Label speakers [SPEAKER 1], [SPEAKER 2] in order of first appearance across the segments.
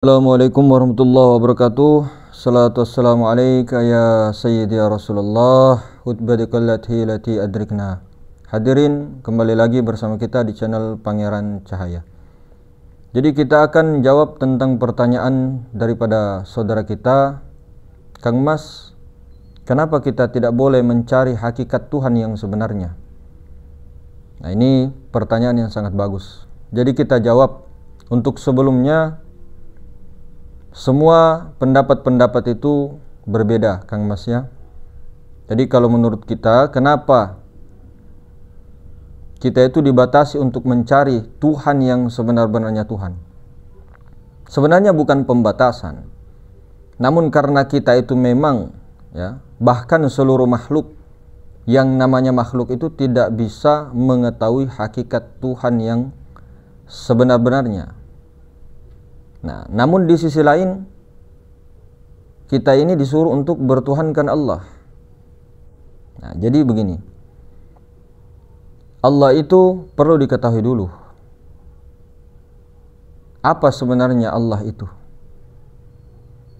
[SPEAKER 1] Assalamualaikum warahmatullahi wabarakatuh. Salatu wassalamu alaika ya sayyidi ya Rasulullah. Hutbadikal lati adrikna. Hadirin, kembali lagi bersama kita di channel Pangeran Cahaya. Jadi kita akan jawab tentang pertanyaan daripada saudara kita, Kang Mas, kenapa kita tidak boleh mencari hakikat Tuhan yang sebenarnya? Nah, ini pertanyaan yang sangat bagus. Jadi kita jawab. Untuk sebelumnya, semua pendapat-pendapat itu berbeda, Kang Mas ya. Jadi kalau menurut kita, kenapa kita itu dibatasi untuk mencari Tuhan yang sebenar-benarnya Tuhan? Sebenarnya bukan pembatasan, namun karena kita itu memang ya, bahkan seluruh makhluk yang namanya makhluk itu tidak bisa mengetahui hakikat Tuhan yang sebenar-benarnya. Nah, namun di sisi lain kita ini disuruh untuk bertuhankan Allah. Nah, jadi begini. Allah itu perlu diketahui dulu. Apa sebenarnya Allah itu?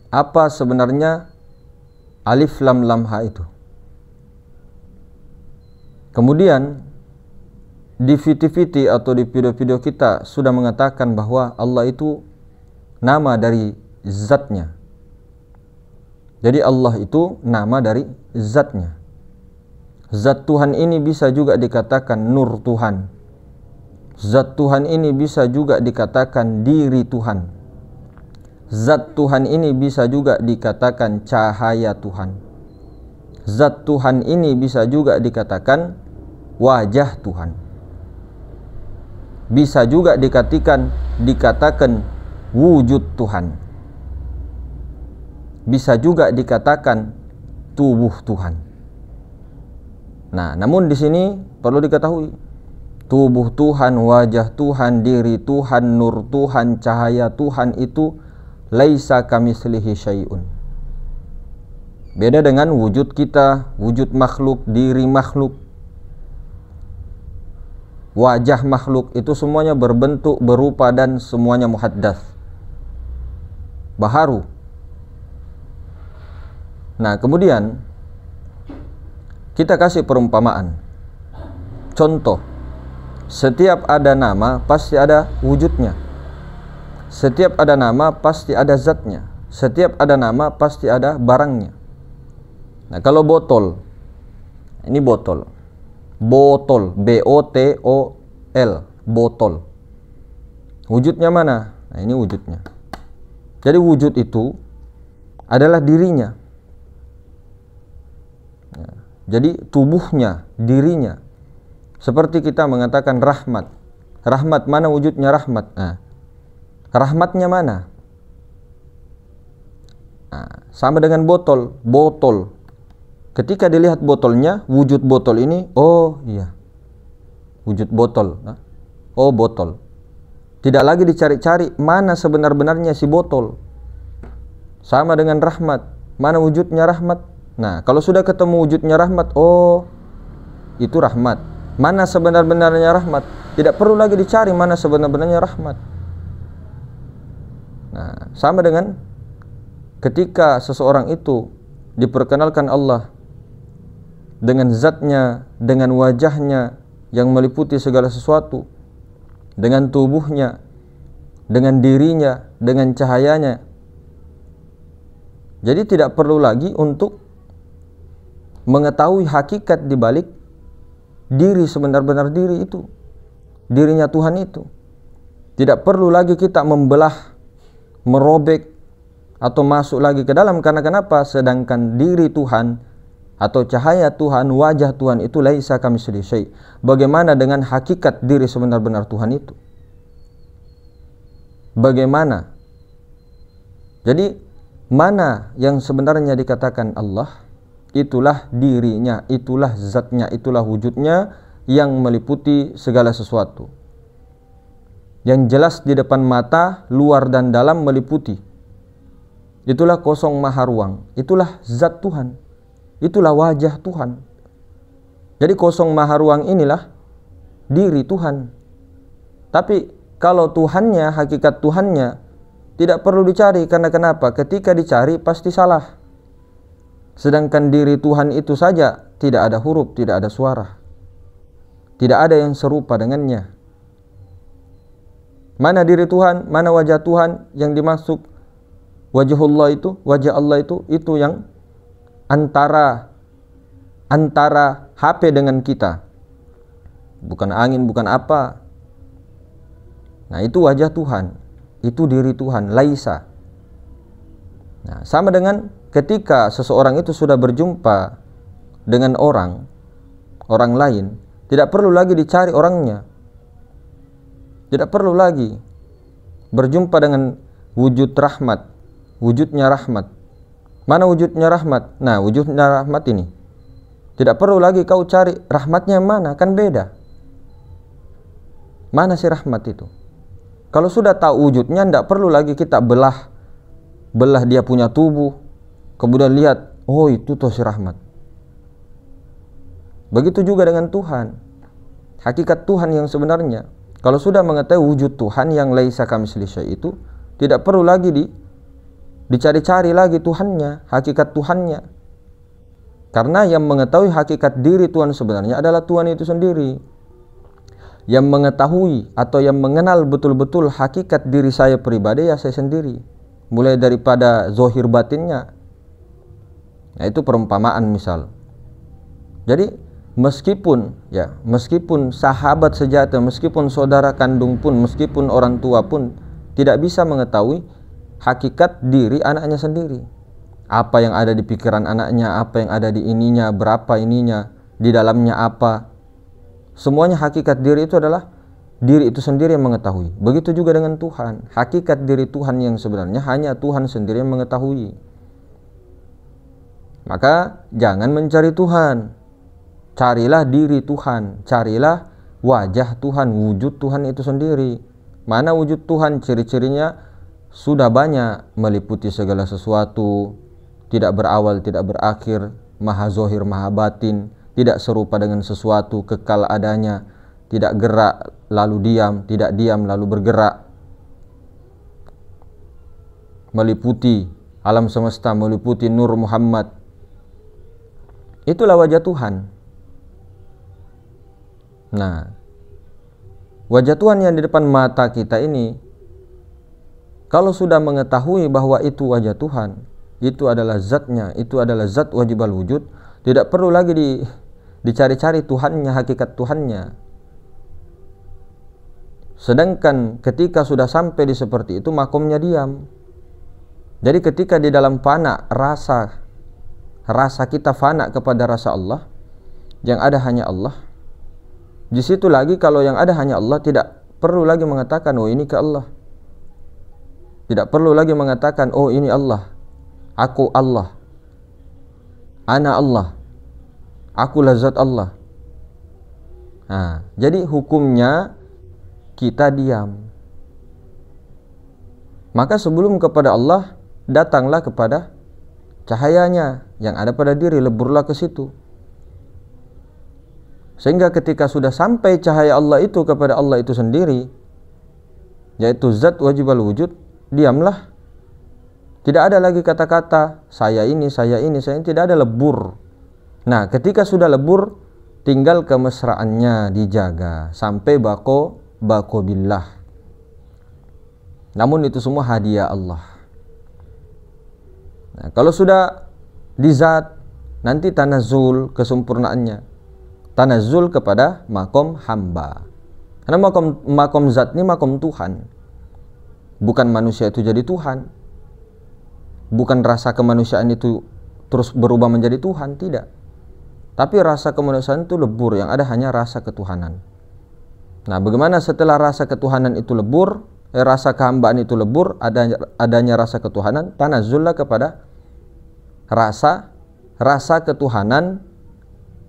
[SPEAKER 1] Apa sebenarnya alif lam lam ha itu? Kemudian di VT atau di video-video kita sudah mengatakan bahwa Allah itu nama dari zatnya. Jadi Allah itu nama dari zatnya. Zat Tuhan ini bisa juga dikatakan nur Tuhan. Zat Tuhan ini bisa juga dikatakan diri Tuhan. Zat Tuhan ini bisa juga dikatakan cahaya Tuhan. Zat Tuhan ini bisa juga dikatakan wajah Tuhan. Bisa juga dikatakan wujud Tuhan. Bisa juga dikatakan tubuh Tuhan. Nah, namun di sini perlu diketahui, tubuh Tuhan, wajah Tuhan, diri Tuhan, nur Tuhan, cahaya Tuhan itu laisa kamitslihi syai'un. Beda dengan wujud kita, wujud makhluk, diri makhluk, wajah makhluk, itu semuanya berbentuk, berupa, dan semuanya muhaddats, baharu. Nah, kemudian kita kasih perumpamaan. Contoh, setiap ada nama pasti ada wujudnya. Setiap ada nama pasti ada zatnya. Setiap ada nama pasti ada barangnya. Nah, kalau botol, ini botol. Botol, B-O-T-O-L, botol. Wujudnya mana? Nah, ini wujudnya. Jadi wujud itu adalah dirinya. Jadi tubuhnya, dirinya. Seperti kita mengatakan rahmat. Rahmat, mana wujudnya rahmat? Nah, rahmatnya mana? Nah, sama dengan botol. Botol. Ketika dilihat botolnya, wujud botol ini, oh iya, wujud botol. Nah, oh botol. Tidak lagi dicari-cari mana sebenar-benarnya si botol. Sama dengan rahmat. Mana wujudnya rahmat? Nah, kalau sudah ketemu wujudnya rahmat, oh itu rahmat. Mana sebenar-benarnya rahmat? Tidak perlu lagi dicari mana sebenar-benarnya rahmat. Nah, sama dengan ketika seseorang itu diperkenalkan Allah dengan zatnya, dengan wajahnya yang meliputi segala sesuatu, dengan tubuhnya, dengan dirinya, dengan cahayanya. Jadi tidak perlu lagi untuk mengetahui hakikat di balik diri sebenar-benar diri itu, dirinya Tuhan itu. Tidak perlu lagi kita membelah, merobek, atau masuk lagi ke dalam. Karena kenapa? Sedangkan diri Tuhan atau cahaya Tuhan, wajah Tuhan itu laisa kamitslihi syai'. Bagaimana dengan hakikat diri sebenar-benar Tuhan itu? Bagaimana? Jadi mana yang sebenarnya dikatakan Allah? Itulah dirinya, itulah zatnya, itulah wujudnya yang meliputi segala sesuatu. Yang jelas di depan mata, luar dan dalam meliputi. Itulah kosong maha ruang. Itulah zat Tuhan. Itulah wajah Tuhan. Jadi kosong maha ruang inilah diri Tuhan. Tapi kalau Tuhannya, hakikat Tuhannya Tidak perlu dicari, karena kenapa? Ketika dicari pasti salah. Sedangkan diri Tuhan itu saja tidak ada huruf, tidak ada suara. Tidak ada yang serupa dengannya. Mana diri Tuhan, mana wajah Tuhan yang dimaksud wajhullah itu, wajah Allah itu yang antara HP dengan kita. Bukan angin, bukan apa. Nah, itu wajah Tuhan. Itu diri Tuhan, laisa. Nah, sama dengan ketika seseorang itu sudah berjumpa dengan orang lain, tidak perlu lagi dicari orangnya. Tidak perlu lagi berjumpa dengan wujud rahmat, wujudnya rahmat. Mana wujudnya rahmat? Nah, wujudnya rahmat ini. Tidak perlu lagi kau cari rahmatnya mana, kan beda. Mana si rahmat itu? Kalau sudah tahu wujudnya, tidak perlu lagi kita belah dia punya tubuh, kemudian lihat, oh itu tuh si rahmat. Begitu juga dengan Tuhan. Hakikat Tuhan yang sebenarnya, kalau sudah mengetahui wujud Tuhan yang laisa kamitslihi syai' itu, tidak perlu lagi dicari-cari lagi Tuhannya, hakikat Tuhannya. Karena yang mengetahui hakikat diri Tuhan sebenarnya adalah Tuhan itu sendiri. Yang mengetahui atau yang mengenal betul-betul hakikat diri saya pribadi ya saya sendiri, mulai daripada zahir batinnya. Nah, itu perumpamaan misal. Jadi meskipun sahabat sejati, meskipun saudara kandung pun, meskipun orang tua pun tidak bisa mengetahui hakikat diri anaknya sendiri. Apa yang ada di pikiran anaknya, apa yang ada di ininya, berapa ininya, di dalamnya apa. Semuanya hakikat diri itu adalah diri itu sendiri yang mengetahui. Begitu juga dengan Tuhan. Hakikat diri Tuhan yang sebenarnya hanya Tuhan sendiri yang mengetahui. Maka jangan mencari Tuhan. Carilah diri Tuhan. Carilah wajah Tuhan, wujud Tuhan itu sendiri. Mana wujud Tuhan? Ciri-cirinya sudah banyak, meliputi segala sesuatu, tidak berawal, tidak berakhir, maha zahir, maha batin, tidak serupa dengan sesuatu, kekal adanya, tidak gerak lalu diam, tidak diam lalu bergerak, meliputi alam semesta, meliputi Nur Muhammad. Itulah wajah Tuhan. Nah, wajah Tuhan yang di depan mata kita ini, kalau sudah mengetahui bahwa itu wajah Tuhan, itu adalah zatnya, itu adalah zat wajibal wujud, tidak perlu lagi dicari-cari Tuhannya, hakikat Tuhannya. Sedangkan ketika sudah sampai di seperti itu, makomnya diam. Jadi ketika di dalam fana, rasa kita fana kepada rasa Allah, yang ada hanya Allah. Di situ lagi kalau yang ada hanya Allah, tidak perlu lagi mengatakan, oh ini ke Allah. Tidak perlu lagi mengatakan, oh ini Allah, aku Allah, ana Allah, aku lazat Allah. Nah, jadi hukumnya kita diam. Maka sebelum kepada Allah, datanglah kepada cahayanya yang ada pada diri, leburlah ke situ. Sehingga ketika sudah sampai cahaya Allah itu kepada Allah itu sendiri, yaitu zat wajibal wujud, diamlah. Tidak ada lagi kata-kata saya ini, tidak ada, lebur. Nah, ketika sudah lebur, tinggal kemesraannya dijaga sampai bako billah. Namun itu semua hadiah Allah. Nah, kalau sudah di zat, nanti tanazzul kesempurnaannya, tanazzul kepada makom hamba. Karena makom zat ini makom Tuhan. Bukan manusia itu jadi Tuhan. Bukan rasa kemanusiaan itu terus berubah menjadi Tuhan, tidak. Tapi rasa kemanusiaan itu lebur, yang ada hanya rasa ketuhanan. Nah, bagaimana setelah rasa ketuhanan itu lebur, rasa kehambaan itu lebur, adanya rasa ketuhanan, tanazzullah kepada rasa ketuhanan,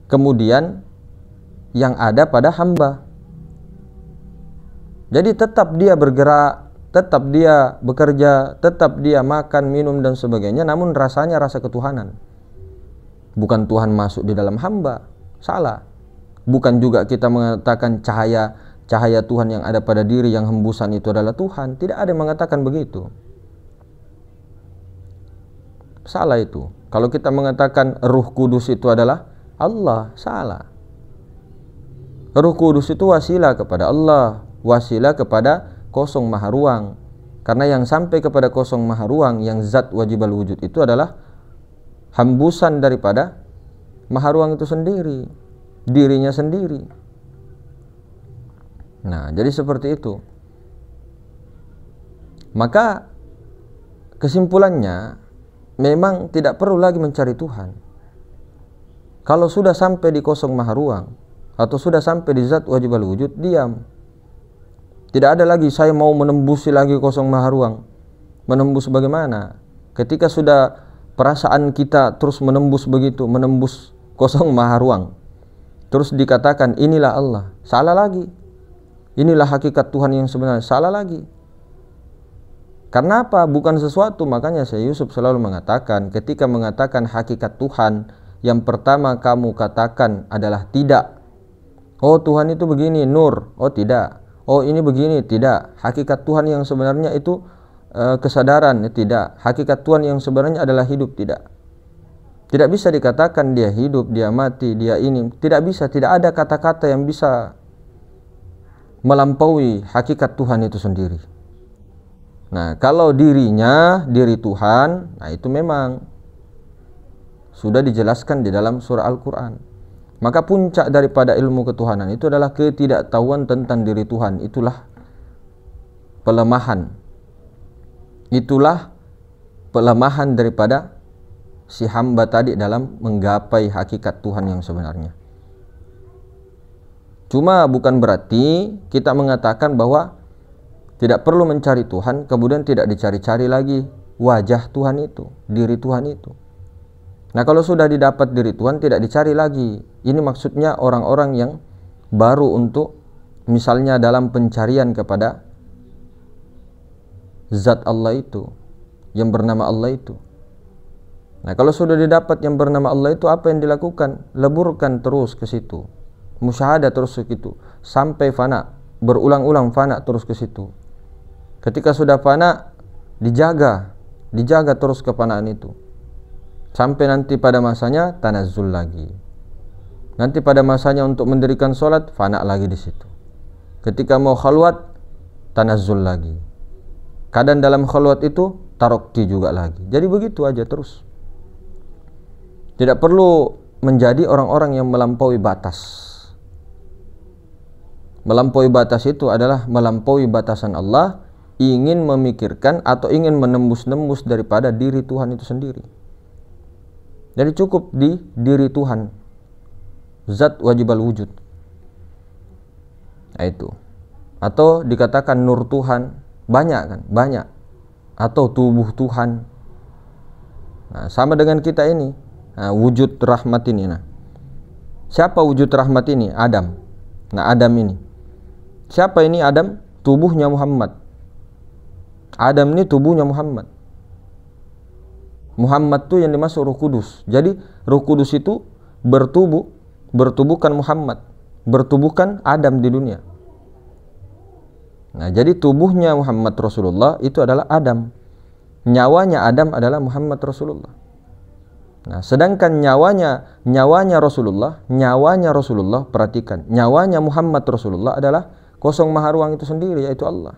[SPEAKER 1] kemudian yang ada pada hamba. Jadi tetap dia bergerak, tetap dia bekerja, tetap dia makan, minum dan sebagainya, namun rasanya rasa ketuhanan. Bukan Tuhan masuk di dalam hamba, salah. Bukan juga kita mengatakan cahaya Tuhan yang ada pada diri, yang hembusan itu adalah Tuhan. Tidak ada yang mengatakan begitu. salah itu. Kalau kita mengatakan Ruh Kudus itu adalah Allah, salah. Ruh Kudus itu wasilah kepada Allah, wasilah kepada kosong maha ruang. Karena yang sampai kepada kosong maha ruang, yang zat wajibal wujud itu adalah hembusan daripada maha ruang itu sendiri, dirinya sendiri. Nah, jadi seperti itu. Maka kesimpulannya memang tidak perlu lagi mencari Tuhan. Kalau sudah sampai di kosong maha ruang atau sudah sampai di zat wajibal wujud, diam. Tidak ada lagi saya mau menembusi lagi kosong maha ruang. Menembus bagaimana? Ketika sudah perasaan kita terus menembus begitu, menembus kosong maha ruang, terus dikatakan inilah Allah, salah lagi. Inilah hakikat Tuhan yang sebenarnya, salah lagi. Karena apa? Bukan sesuatu. Makanya Syekh Yusuf selalu mengatakan, ketika mengatakan hakikat Tuhan, yang pertama kamu katakan adalah tidak. Oh, Tuhan itu begini, nur. Oh, tidak. Oh, ini begini, tidak. Hakikat Tuhan yang sebenarnya itu kesadaran, tidak. Hakikat Tuhan yang sebenarnya adalah hidup, tidak. Tidak bisa dikatakan dia hidup, dia mati, dia ini. Tidak bisa, tidak ada kata-kata yang bisa melampaui hakikat Tuhan itu sendiri. Nah, kalau dirinya, diri Tuhan, nah itu memang sudah dijelaskan di dalam surah Al-Quran. Maka puncak daripada ilmu ketuhanan itu adalah ketidaktahuan tentang diri Tuhan. Itulah pelemahan. Itulah pelemahan daripada si hamba tadi dalam menggapai hakikat Tuhan yang sebenarnya. Cuma bukan berarti kita mengatakan bahwa tidak perlu mencari Tuhan, kemudian tidak dicari-cari lagi wajah Tuhan itu, diri Tuhan itu. Nah, kalau sudah didapat diri Tuhan, tidak dicari lagi. Ini maksudnya orang-orang yang baru untuk misalnya dalam pencarian kepada zat Allah itu, yang bernama Allah itu. Nah, kalau sudah didapat yang bernama Allah itu, apa yang dilakukan? Leburkan terus ke situ, musyahadah terus ke situ, sampai fana, berulang-ulang fana terus ke situ. Ketika sudah fana, dijaga terus kefanaan itu. Sampai nanti pada masanya tanazzul lagi. Nanti pada masanya untuk mendirikan sholat, fana lagi di situ. Ketika mau khalwat, tanazzul lagi. Kadang dalam khalwat itu tarokti juga lagi. Jadi begitu aja terus. Tidak perlu menjadi orang-orang yang melampaui batas. Melampaui batas itu adalah melampaui batasan Allah, ingin memikirkan atau ingin menembus-nembus daripada diri Tuhan itu sendiri. Jadi cukup di diri Tuhan, zat wajibal wujud. Nah, itu. Atau dikatakan nur Tuhan, banyak kan? Banyak. Atau tubuh Tuhan. Nah, sama dengan kita ini. Nah, wujud rahmat ini. Nah, siapa wujud rahmat ini? Adam. Nah, Adam ini. Siapa ini Adam? Tubuhnya Muhammad. Adam ini tubuhnya Muhammad. Muhammad itu yang dimaksud Ruh Kudus. Jadi Ruh Kudus itu bertubuhkan Muhammad, bertubuhkan Adam di dunia. Nah, jadi tubuhnya Muhammad Rasulullah itu adalah Adam. Nyawanya Adam adalah Muhammad Rasulullah. Nah, sedangkan nyawanya Rasulullah, perhatikan, nyawanya Muhammad Rasulullah adalah kosong maha ruang itu sendiri, yaitu Allah.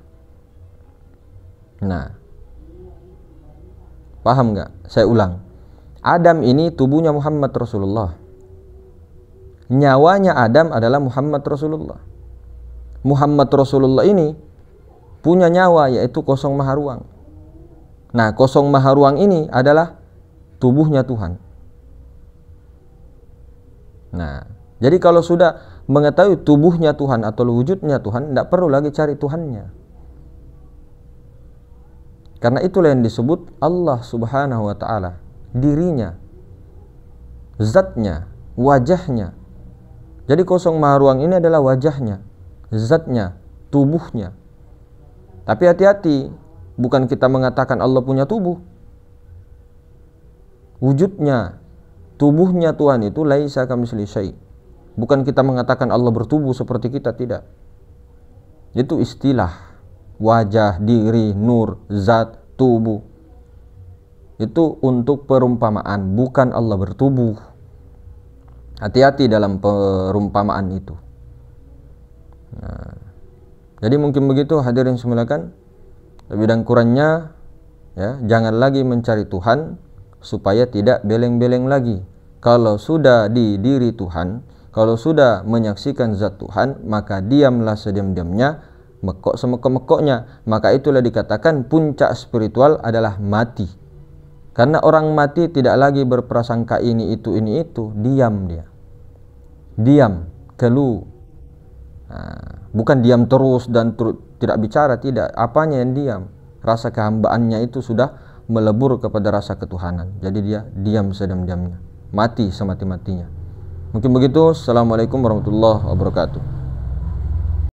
[SPEAKER 1] Nah, paham nggak? Saya ulang. Adam ini tubuhnya Muhammad Rasulullah. Nyawanya Adam adalah Muhammad Rasulullah. Muhammad Rasulullah ini punya nyawa, yaitu kosong maha ruang. Nah, kosong maha ruang ini adalah tubuhnya Tuhan. Nah, jadi kalau sudah mengetahui tubuhnya Tuhan atau wujudnya Tuhan, tidak perlu lagi cari Tuhannya. Karena itulah yang disebut Allah Subhanahu wa ta'ala, dirinya, zatnya, wajahnya. Jadi kosong maha ruang ini adalah wajahnya, zatnya, tubuhnya. Tapi hati-hati, bukan kita mengatakan Allah punya tubuh. Wujudnya, tubuhnya Tuhan itu laisa kamitslihi syai'. Bukan kita mengatakan Allah bertubuh seperti kita, tidak. Itu istilah. Wajah, diri, nur, zat, tubuh. itu untuk perumpamaan, bukan Allah bertubuh. Hati-hati dalam perumpamaan itu. Nah, jadi mungkin begitu hadirin semulakan. Lebih dan kurangnya, ya, jangan lagi mencari Tuhan supaya tidak beleng-beleng lagi. Kalau sudah di diri Tuhan, kalau sudah menyaksikan zat Tuhan, maka diamlah sediam-diamnya, mekok semekok-mekoknya. Maka itulah dikatakan puncak spiritual adalah mati. Karena orang mati tidak lagi berprasangka ini itu, diam dia. Diam, keluh. Nah, bukan diam terus dan tidak bicara, tidak. Apanya yang diam? Rasa kehambaannya itu sudah melebur kepada rasa ketuhanan. Jadi dia diam sediam-diamnya, mati semati-matinya. Mungkin begitu. Assalamualaikum warahmatullahi wabarakatuh.